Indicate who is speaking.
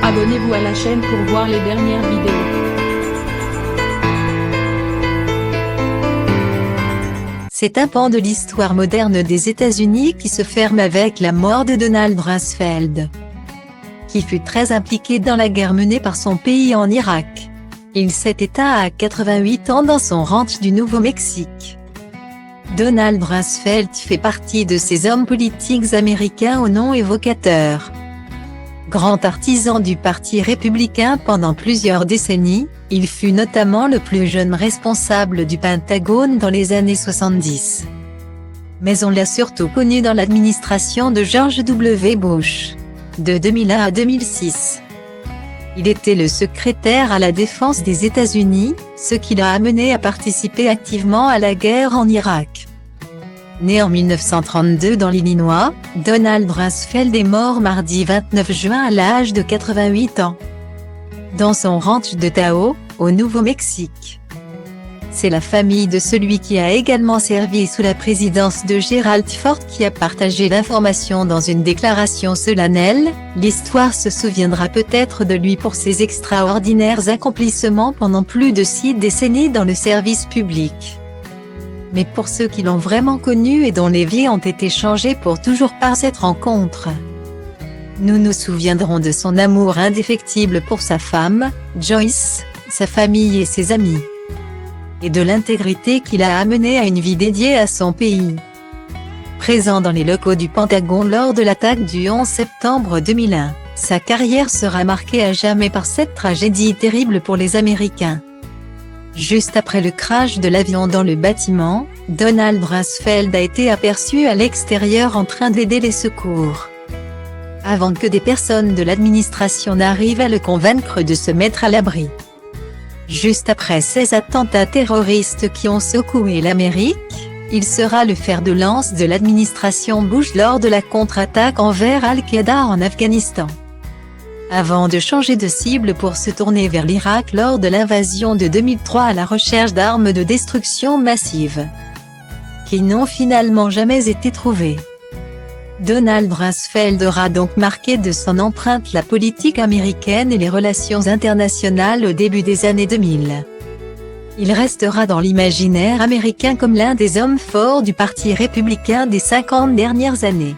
Speaker 1: Abonnez-vous à la chaîne pour voir les dernières vidéos.
Speaker 2: C'est un pan de l'histoire moderne des États-Unis qui se ferme avec la mort de Donald Rumsfeld, qui fut très impliqué dans la guerre menée par son pays en Irak. Il s'est éteint à 88 ans dans son ranch du Nouveau-Mexique. Donald Rumsfeld fait partie de ces hommes politiques américains au nom évocateur. Grand artisan du Parti républicain pendant plusieurs décennies, il fut notamment le plus jeune responsable du Pentagone dans les années 70. Mais on l'a surtout connu dans l'administration de George W. Bush, de 2001 à 2006. Il était le secrétaire à la défense des États-Unis, ce qui l'a amené à participer activement à la guerre en Irak. Né en 1932 dans l'Illinois, Donald Rumsfeld est mort mardi 29 juin à l'âge de 88 ans, dans son ranch de Tahoe, au Nouveau-Mexique. C'est la famille de celui qui a également servi sous la présidence de Gerald Ford qui a partagé l'information dans une déclaration solennelle. L'histoire se souviendra peut-être de lui pour ses extraordinaires accomplissements pendant plus de 6 décennies dans le service public. Mais pour ceux qui l'ont vraiment connu et dont les vies ont été changées pour toujours par cette rencontre, nous nous souviendrons de son amour indéfectible pour sa femme, Joyce, sa famille et ses amis, et de l'intégrité qui l'a amené à une vie dédiée à son pays. Présent dans les locaux du Pentagone lors de l'attaque du 11 septembre 2001, sa carrière sera marquée à jamais par cette tragédie terrible pour les Américains. Juste après le crash de l'avion dans le bâtiment, Donald Rumsfeld a été aperçu à l'extérieur en train d'aider les secours, avant que des personnes de l'administration n'arrivent à le convaincre de se mettre à l'abri. Juste après ces attentats terroristes qui ont secoué l'Amérique, il sera le fer de lance de l'administration Bush lors de la contre-attaque envers Al-Qaïda en Afghanistan, avant de changer de cible pour se tourner vers l'Irak lors de l'invasion de 2003 à la recherche d'armes de destruction massive, qui n'ont finalement jamais été trouvées. Donald Rumsfeld aura donc marqué de son empreinte la politique américaine et les relations internationales au début des années 2000. Il restera dans l'imaginaire américain comme l'un des hommes forts du Parti républicain des 50 dernières années.